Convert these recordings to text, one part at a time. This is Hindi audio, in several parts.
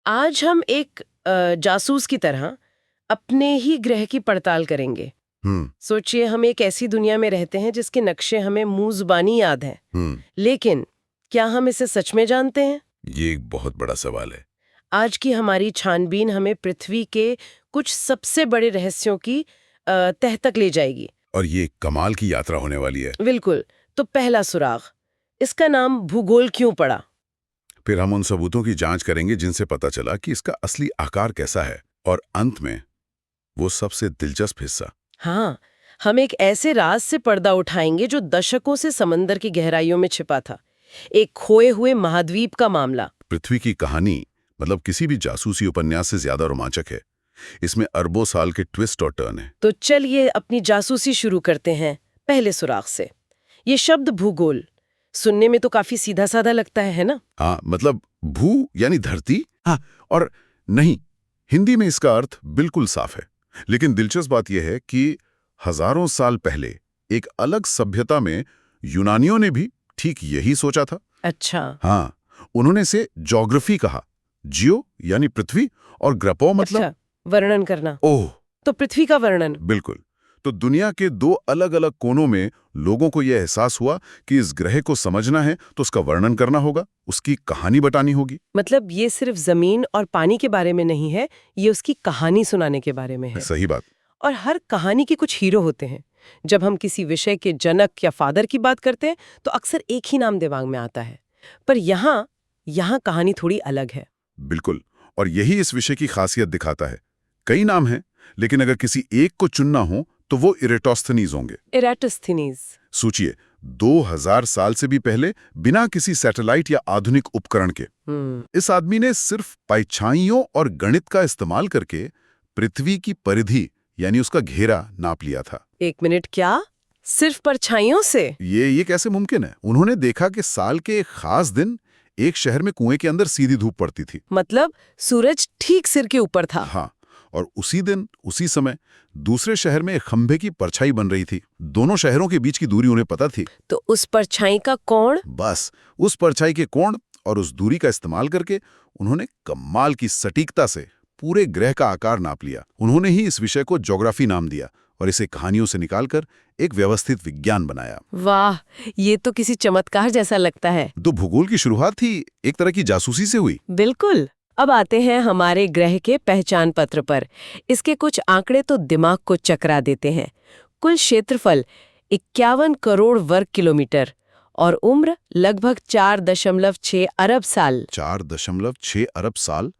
आज हम एक जासूस की तरह अपने ही ग्रह की पड़ताल करेंगे। सोचिए, हम एक ऐसी दुनिया में रहते हैं जिसके नक्शे हमें मुंह जुबानी याद हैं। लेकिन क्या हम इसे सच में जानते हैं? ये एक बहुत बड़ा सवाल है। आज की हमारी छानबीन हमें पृथ्वी के कुछ सबसे बड़े रहस्यों की तह तक ले जाएगी। और ये कमाल की यात्रा होने वाली है। बिल्कुल। तो पहला सुराग, इसका नाम भूगोल क्यों पड़ा? फिर हम उन सबूतों की जांच करेंगे जिनसे पता चला कि इसका असली आकार कैसा है। और अंत में वो सबसे दिलचस्प हिस्सा। हाँ, हम एक ऐसे राज से पर्दा उठाएंगे जो दशकों से समंदर की गहराइयों में छिपा था। एक खोए हुए महाद्वीप का मामला। पृथ्वी की कहानी मतलब किसी भी जासूसी उपन्यास से ज्यादा रोमांचक है। इसमें अरबों साल के ट्विस्ट और टर्न है। तो चलिए अपनी जासूसी शुरू करते हैं पहले सुराग से। ये शब्द भूगोल सुनने में तो काफी सीधा साधा लगता है ना? हाँ, मतलब भू यानी धरती। हाँ, और नहीं, हिंदी में इसका अर्थ बिल्कुल साफ है। लेकिन दिलचस्प बात यह है कि हजारों साल पहले एक अलग सभ्यता में यूनानियों ने भी ठीक यही सोचा था। अच्छा। हाँ, उन्होंने इसे ज्योग्राफी कहा। जियो यानी पृथ्वी और ग्रपो मतलब अच्छा, वर्णन करना। ओह, तो पृथ्वी का वर्णन। बिल्कुल। तो दुनिया के दो अलग अलग कोनों में लोगों को यह एहसास हुआ कि इस ग्रह को समझना है तो उसका वर्णन करना होगा, उसकी कहानी बतानी होगी। मतलब ये सिर्फ जमीन और पानी के बारे में नहीं है, ये उसकी कहानी सुनाने के बारे में है। सही बात। और हर कहानी के कुछ हीरो होते हैं। जब हम किसी विषय के जनक या फादर की बात करते हैं तो अक्सर एक ही नाम दिमाग में आता है। पर यहाँ कहानी थोड़ी अलग है। बिल्कुल, और यही इस विषय की खासियत दिखाता है। कई नाम हैं, लेकिन अगर किसी एक को चुनना हो तो वो इरेटोस्थनीज होंगे। इराटोस्थनीज। सोचिए, 2000 साल से भी पहले बिना किसी सैटेलाइट या आधुनिक उपकरण के इस आदमी ने सिर्फ परछाइयों और गणित का इस्तेमाल करके पृथ्वी की परिधि यानी उसका घेरा नाप लिया था। एक मिनट, क्या सिर्फ परछाइयों से? ये कैसे मुमकिन है? उन्होंने देखा कि साल के एक खास दिन एक शहर में कुएं के अंदर सीधी धूप पड़ती थी। मतलब सूरज ठीक सिर के ऊपर था। हाँ, और उसी दिन उसी समय दूसरे शहर में एक खंभे की परछाई बन रही थी। दोनों शहरों के बीच की दूरी उन्हें पता थी। तो उस परछाई का कोण? बस उस परछाई के कोण और उस दूरी का इस्तेमाल करके उन्होंने कमाल की सटीकता से पूरे ग्रह का आकार नाप लिया। उन्होंने ही इस विषय को ज्योग्राफी नाम दिया और इसे कहानियों से निकालकर एक व्यवस्थित विज्ञान बनाया। वाह, ये तो किसी चमत्कार जैसा लगता है। तो भूगोल की शुरुआत थी एक तरह की जासूसी से हुई। बिल्कुल। अब आते हैं हमारे ग्रह के पहचान पत्र पर। इसके कुछ आंकड़े तो दिमाग को चकरा देते हैं। कुल क्षेत्रफल 51 करोड़ वर्ग किलोमीटर और उम्र लगभग 4.6 अरब साल। 4.6 अरब साल?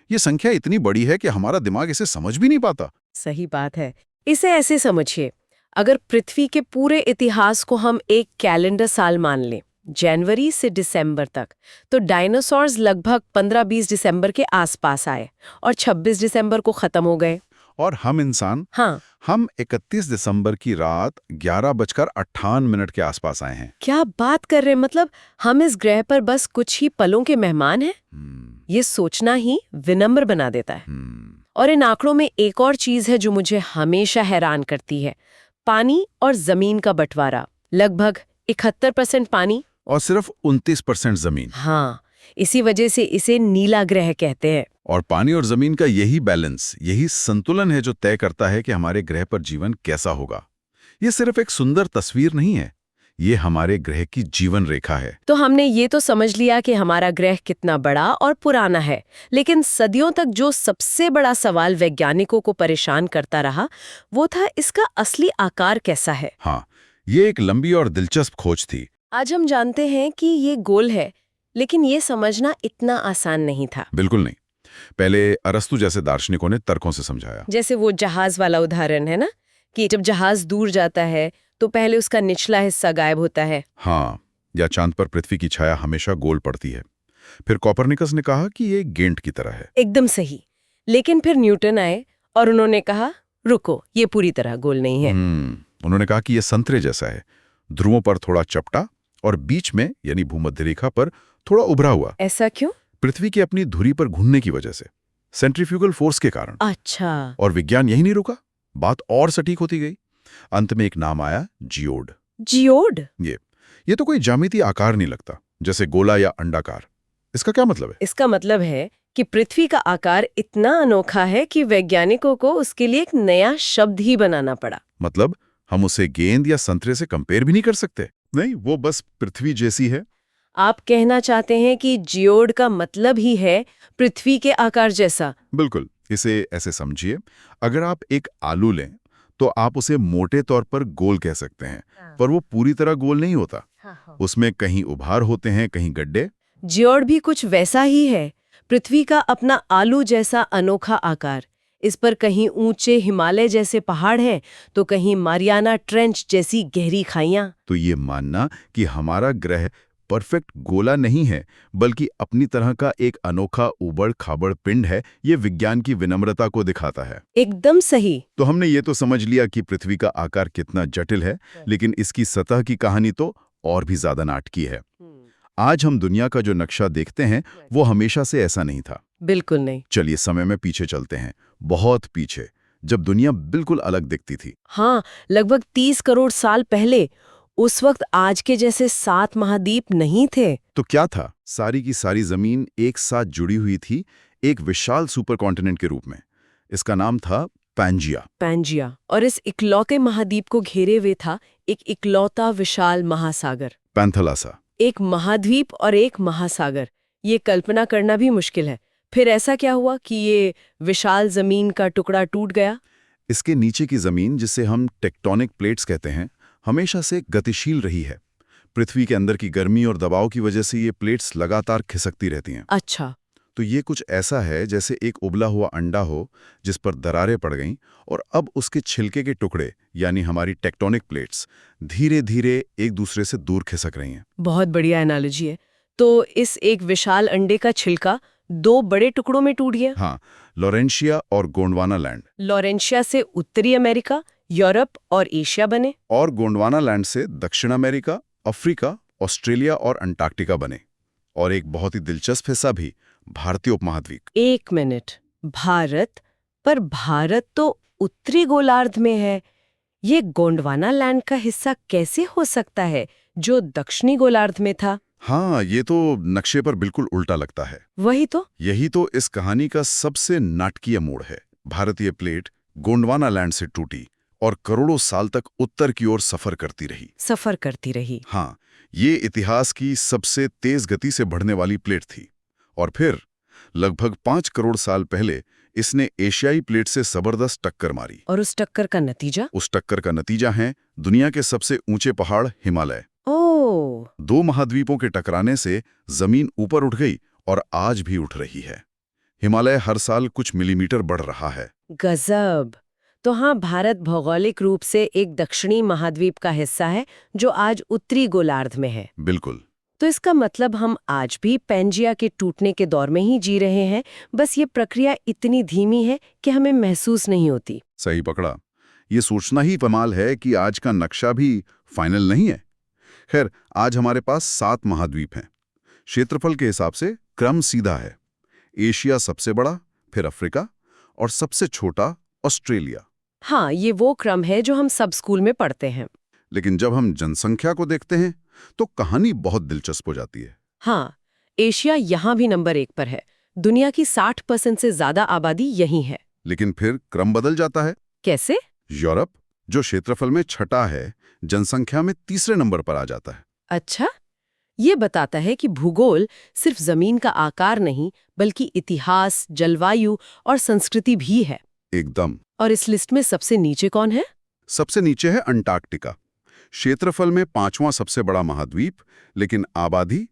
ये संख्या इतनी बड़ी है कि हमारा दिमाग इसे समझ भी नहीं पाता। सही बात है। इसे ऐसे समझिए, अगर पृथ्वी के पूरे इतिहास को हम एक कैलेंडर साल मान लें, जनवरी से दिसंबर तक, तो डायनासोर्स लगभग 15-20 दिसंबर के आसपास आए और 26 दिसंबर को खत्म हो गए। और हम इंसान, हाँ, हम 31 दिसंबर की रात 11:58 के आसपास आए हैं। क्या बात कर रहे हैं? मतलब हम इस ग्रह पर बस कुछ ही पलों के मेहमान हैं। ये सोचना ही विनम्र बना देता है। और इन आंकड़ों में एक और चीज है जो मुझे हमेशा हैरान करती है। पानी और जमीन का बंटवारा। लगभग 71% पानी और सिर्फ 29% जमीन। हाँ, इसी वजह से इसे नीला ग्रह कहते हैं। और पानी और जमीन का यही बैलेंस, यही संतुलन है जो तय करता है कि हमारे ग्रह पर जीवन कैसा होगा। ये सिर्फ एक सुंदर तस्वीर नहीं है, ये हमारे ग्रह की जीवन रेखा है। तो हमने ये तो समझ लिया कि हमारा ग्रह कितना बड़ा और पुराना है, लेकिन सदियों तक जो सबसे बड़ा सवाल वैज्ञानिकों को परेशान करता रहा वो था इसका असली आकार कैसा है। हाँ, ये एक लंबी और दिलचस्प खोज थी। आज हम जानते हैं कि ये गोल है, लेकिन ये समझना इतना आसान नहीं था। बिल्कुल नहीं। पहले अरस्तु जैसे दार्शनिकों ने तर्कों से समझाया। जैसे वो जहाज वाला उदाहरण है ना, कि जब जहाज दूर जाता है तो पहले उसका निचला हिस्सा गायब होता है। हाँ, या चांद पर पृथ्वी की छाया हमेशा गोल पड़ती है। फिर कोपरनिकस ने कहा कि ये गेंट की तरह है। एकदम सही। लेकिन फिर न्यूटन आए और उन्होंने कहा, रुको, ये पूरी तरह गोल नहीं है। उन्होंने कहा कि ये संतरे जैसा है, ध्रुवों पर थोड़ा चपटा और बीच में यानी भूमध्य रेखा पर थोड़ा उभरा हुआ। ऐसा क्यों? पृथ्वी की अपनी धुरी पर घूमने की वजह से, सेंट्रीफ्यूगल फोर्स के कारण। अच्छा। और विज्ञान यही नहीं रुका, बात और सटीक होती गई। अंत में एक नाम आया, जियोड। जियोड? ये तो कोई ज्यामितीय आकार नहीं लगता, जैसे गोला या अंडाकार। इसका क्या मतलब है? इसका मतलब है कि पृथ्वी का आकार इतना अनोखा है कि वैज्ञानिकों को उसके लिए एक नया शब्द ही बनाना पड़ा। मतलब हम उसे गेंद या संतरे से कंपेयर भी नहीं कर सकते? नहीं, वो बस पृथ्वी जैसी है। आप कहना चाहते हैं कि जियोड का मतलब ही है पृथ्वी के आकार जैसा? बिल्कुल, इसे ऐसे समझिए, अगर आप एक आलू लें तो आप उसे मोटे तौर पर गोल कह सकते हैं, पर वो पूरी तरह गोल नहीं होता। उसमें कहीं उभार होते हैं, कहीं गड्ढे। जियोड भी कुछ वैसा ही है, पृथ्वी का अपना आलू जैसा अनोखा आकार। इस पर कहीं ऊंचे हिमालय जैसे पहाड़ हैं, तो कहीं मारियाना ट्रेंच जैसी गहरी खाइयां। तो ये मानना कि हमारा ग्रह परफेक्ट गोला नहीं है, बल्कि अपनी तरह का एक अनोखा उबड़-खाबड़ पिंड है, ये विज्ञान की विनम्रता को दिखाता है। एकदम सही। तो हमने ये तो समझ लिया कि पृथ्वी का आकार कितना जटिल है, लेकिन इसकी सतह की कहानी तो और भी ज्यादा नाटकीय है। आज हम दुनिया का जो नक्शा देखते हैं, वो हमेशा से ऐसा नहीं था। बिल्कुल नहीं। चलिए समय में पीछे चलते हैं, बहुत पीछे, जब दुनिया बिल्कुल अलग दिखती थी। हाँ, लगभग 30 करोड़ साल पहले। उस वक्त आज के जैसे 7 महाद्वीप नहीं थे। तो क्या था? सारी की सारी जमीन एक साथ जुड़ी हुई थी, एक विशाल सुपर कॉन्टिनेंट के रूप में। इसका नाम था पैंजिया। पैंजिया। और इस इकलौते महाद्वीप को घेरे हुए था एक इकलौता विशाल महासागर। पैंथलासा। एक महाद्वीप और एक महासागर, ये कल्पना करना भी मुश्किल है। फिर ऐसा क्या हुआ कि ये विशाल जमीन का टुकड़ा टूट गया? इसके नीचे की जमीन, जिसे हम टेक्टोनिक प्लेट्स कहते हैं, हमेशा से गतिशील रही है। पृथ्वी के अंदर की गर्मी और दबाव की वजह से ये प्लेट्स लगातार खिसकती रहती हैं। अच्छा। तो ये कुछ ऐसा है जैसे एक उबला हुआ अंडा हो जिस पर दरारें पड़ गईं, और अब उसके छिलके के टुकड़े यानी हमारी टेक्टोनिक प्लेट्स धीरे धीरे एक दूसरे से दूर खिसक रही हैं। बहुत बढ़िया एनालॉजी है। तो इस एक विशाल अंडे का छिलका 2 बड़े टुकड़ों में टूट गया। हाँ, लॉरेंशिया और गोंडवाना लैंड। लॉरेंशिया से उत्तरी अमेरिका, यूरोप और एशिया बने। और गोंडवाना लैंड से दक्षिण अमेरिका, अफ्रीका, ऑस्ट्रेलिया और अंटार्कटिका बने। और एक बहुत ही दिलचस्प हिस्सा भी, भारतीय उपमहाद्वीप। 1 मिनट, भारत? पर भारत तो उत्तरी गोलार्ध में है। ये गोंडवाना लैंड का हिस्सा कैसे हो सकता है जो दक्षिणी गोलार्ध में था? हाँ, ये तो नक्शे पर बिल्कुल उल्टा लगता है। वही तो। यही तो इस कहानी का सबसे नाटकीय मोड़ है। भारतीय प्लेट गोंडवाना लैंड से टूटी और करोड़ों साल तक उत्तर की ओर सफर करती रही। हाँ, ये इतिहास की सबसे तेज गति से बढ़ने वाली प्लेट थी। और फिर लगभग 5 करोड़ साल पहले इसने एशियाई प्लेट से जबरदस्त टक्कर मारी। और उस टक्कर का नतीजा? उस टक्कर का नतीजा है दुनिया के सबसे ऊंचे पहाड़ हिमालय। ओह! 2 महाद्वीपों के टकराने से जमीन ऊपर उठ गई और आज भी उठ रही है। हिमालय हर साल कुछ मिलीमीटर बढ़ रहा है। गजब! तो हाँ, भारत भौगोलिक रूप से एक दक्षिणी महाद्वीप का हिस्सा है जो आज उत्तरी गोलार्ध में है। बिल्कुल। तो इसका मतलब हम आज भी पैंजिया के टूटने के दौर में ही जी रहे हैं, बस ये प्रक्रिया इतनी धीमी है कि हमें महसूस नहीं होती। सही पकड़ा। ये सोचना ही कमाल है कि आज का नक्शा भी फाइनल नहीं है। खैर, आज हमारे पास 7 महाद्वीप हैं। क्षेत्रफल के हिसाब से क्रम सीधा है। एशिया सबसे बड़ा, फिर अफ्रीका और सबसे छोटा ऑस्ट्रेलिया। हाँ, ये वो क्रम है जो हम सब स्कूल में पढ़ते हैं। लेकिन जब हम जनसंख्या को देखते हैं तो कहानी बहुत दिलचस्प हो जाती है। हाँ, एशिया यहाँ भी नंबर 1 पर है। दुनिया की 60% से ज्यादा आबादी यहीं है। लेकिन फिर क्रम बदल जाता है। कैसे? यूरोप, जो क्षेत्रफल में छठा है, जनसंख्या में तीसरे नंबर पर आ जाता है। अच्छा, ये बताता है कि भूगोल सिर्फ जमीन का आकार नहीं, बल्कि इतिहास, जलवायु और संस्कृति भी है। एकदम। और इस लिस्ट में सबसे नीचे कौन है? सबसे नीचे है अंटार्कटिका। क्षेत्रफल में 5वां सबसे बड़ा महाद्वीप, लेकिन आबादी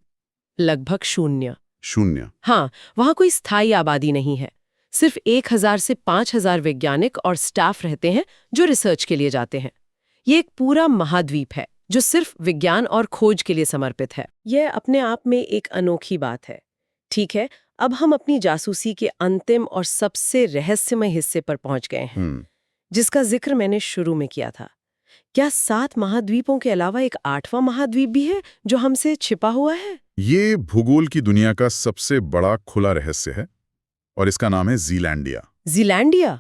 लगभग 0। हाँ, वहाँ कोई स्थायी आबादी नहीं है। सिर्फ 1000 से 5000 वैज्ञानिक और स्टाफ रहते हैं जो रिसर्च के लिए जाते हैं। ये एक पूरा महाद्वीप है जो सिर्फ विज्ञान और खोज के लिए समर्पित है। यह अपने आप में एक अनोखी बात है। ठीक है, अब हम अपनी जासूसी के अंतिम और सबसे रहस्यमय हिस्से पर पहुंच गए हैं, जिसका जिक्र मैंने शुरू में किया था। क्या 7 महाद्वीपों के अलावा एक 8वां महाद्वीप भी है जो हमसे छिपा हुआ है? ये भूगोल की दुनिया का सबसे बड़ा खुला रहस्य है और इसका नाम है ज़ीलैंडिया। ज़ीलैंडिया?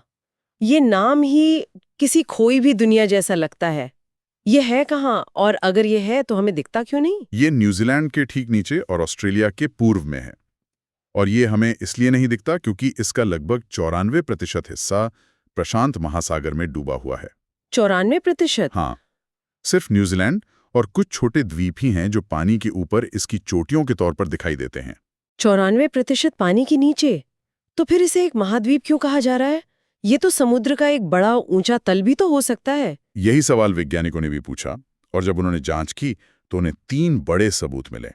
ये नाम ही किसी खोई भी दुनिया जैसा लगता है। ये है कहाँ, और अगर ये है तो हमें दिखता क्यों नहीं? ये न्यूजीलैंड के ठीक नीचे और ऑस्ट्रेलिया के पूर्व में है। और ये हमें इसलिए नहीं दिखता क्योंकि इसका लगभग 94% हिस्सा प्रशांत महासागर में डूबा हुआ है। 94%? हाँ, सिर्फ न्यूजीलैंड और कुछ छोटे द्वीप ही हैं जो पानी के ऊपर इसकी चोटियों के तौर पर दिखाई देते हैं। 94% पानी के नीचे? तो फिर इसे एक महाद्वीप क्यों कहा जा रहा है? ये तो समुद्र का एक बड़ा ऊंचा तल भी तो हो सकता है। यही सवाल वैज्ञानिकों ने भी पूछा, और जब उन्होंने जांच की तो उन्हें 3 बड़े सबूत मिले।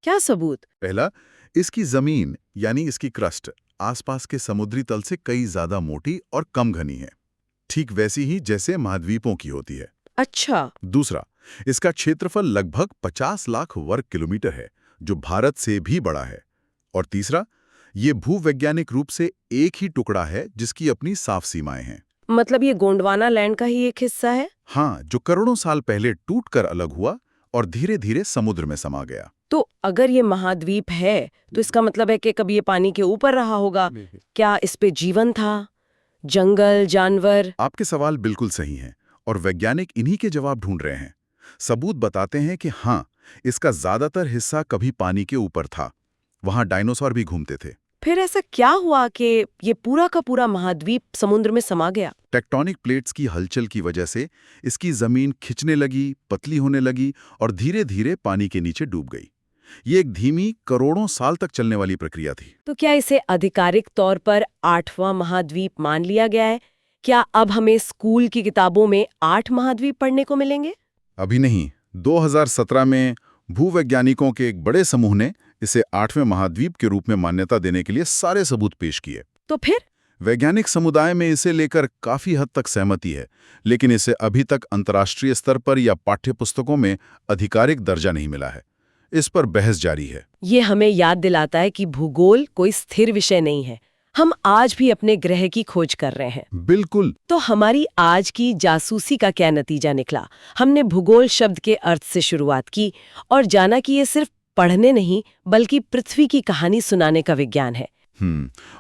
क्या सबूत? पहला, इसकी जमीन यानी इसकी क्रस्ट आसपास के समुद्री तल से कई ज्यादा मोटी और कम घनी है, ठीक वैसी ही जैसे महाद्वीपों की होती है। अच्छा। दूसरा, इसका क्षेत्रफल लगभग 50 लाख वर्ग किलोमीटर है, जो भारत से भी बड़ा है। और तीसरा, ये भूवैज्ञानिक रूप से एक ही टुकड़ा है जिसकी अपनी साफ सीमाएं हैं। मतलब ये गोंडवाना लैंड का ही एक हिस्सा है? हाँ, जो करोड़ों साल पहले टूटकर अलग हुआ और धीरे धीरे समुद्र में समा गया। तो अगर ये महाद्वीप है तो इसका मतलब है कि कभी ये पानी के ऊपर रहा होगा। क्या इस पे जीवन था? जंगल, जानवर? आपके सवाल बिल्कुल सही हैं और वैज्ञानिक इन्हीं के जवाब ढूंढ रहे हैं। सबूत बताते हैं कि हाँ, इसका ज्यादातर हिस्सा कभी पानी के ऊपर था। वहां डायनासोर भी घूमते थे। फिर ऐसा क्या हुआ कि ये पूरा का पूरा महाद्वीप समुद्र में समा गया? टेक्टोनिक प्लेट्स की हलचल की वजह से इसकी जमीन खिंचने लगी, पतली होने लगी और धीरे धीरे पानी के नीचे डूब गई। ये एक धीमी, करोड़ों साल तक चलने वाली प्रक्रिया थी। तो क्या इसे आधिकारिक तौर पर 8वां महाद्वीप मान लिया गया है? क्या अब हमें स्कूल की किताबों में 8 महाद्वीप पढ़ने को मिलेंगे? अभी नहीं। 2017 में भूवैज्ञानिकों के एक बड़े समूह ने इसे 8वें महाद्वीप के रूप में मान्यता देने के लिए सारे सबूत पेश किए। तो फिर? वैज्ञानिक समुदाय में इसे लेकर काफी हद तक सहमति है, लेकिन इसे अभी तक अंतर्राष्ट्रीय स्तर पर या पाठ्यपुस्तकों में आधिकारिक दर्जा नहीं मिला है। इस पर बहस जारी है। ये हमें याद दिलाता है कि भूगोल कोई स्थिर विषय नहीं है। हम आज भी अपने ग्रह की खोज कर रहे हैं। बिल्कुल। तो हमारी आज की जासूसी का क्या नतीजा निकला? हमने भूगोल शब्द के अर्थ से शुरुआत की और जाना कि ये सिर्फ पढ़ने नहीं बल्कि पृथ्वी की कहानी सुनाने का विज्ञान है।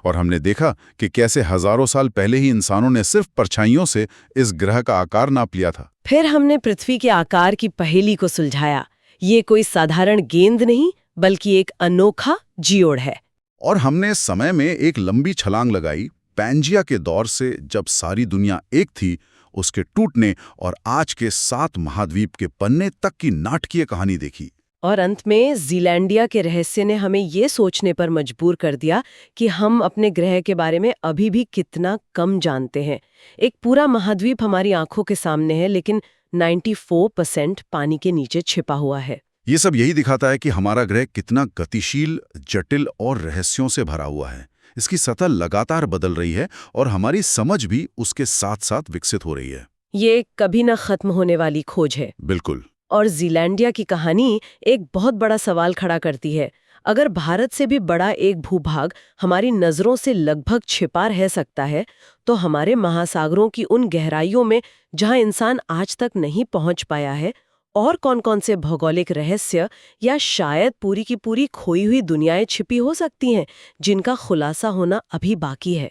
और हमने देखा कि कैसे हजारों साल पहले ही इंसानों ने सिर्फ परछाइयों से इस ग्रह का आकार नाप लिया था। फिर हमने पृथ्वी के आकार की पहेली को सुलझाया। ये कोई साधारण गेंद नहीं बल्कि एक अनोखा जियोड़ है। और हमने समय में एक लंबी छलांग लगाई, पैंजिया के दौर से जब सारी दुनिया एक थी, उसके टूटने और आज के 7 महाद्वीप के बनने तक की नाटकीय कहानी देखी। और अंत में ज़ीलैंडिया के रहस्य ने हमें ये सोचने पर मजबूर कर दिया कि हम अपने ग्रह के बारे में अभी भी कितना कम जानते हैं। एक पूरा महाद्वीप हमारी आंखों के सामने है, लेकिन 94% पानी के नीचे छिपा हुआ है। ये सब यही दिखाता है कि हमारा ग्रह कितना गतिशील, जटिल और रहस्यों से भरा हुआ है। इसकी सतह लगातार बदल रही है और हमारी समझ भी उसके साथ साथ विकसित हो रही है। ये कभी न खत्म होने वाली खोज है। बिल्कुल। और ज़ीलैंडिया की कहानी एक बहुत बड़ा सवाल खड़ा करती है। अगर भारत से भी बड़ा एक भूभाग हमारी नज़रों से लगभग छिपा रह सकता है, तो हमारे महासागरों की उन गहराइयों में जहां इंसान आज तक नहीं पहुंच पाया है, और कौन-कौन से भौगोलिक रहस्य या शायद पूरी की पूरी खोई हुई दुनियाएं छिपी हो सकती हैं, जिनका खुलासा होना अभी बाकी है।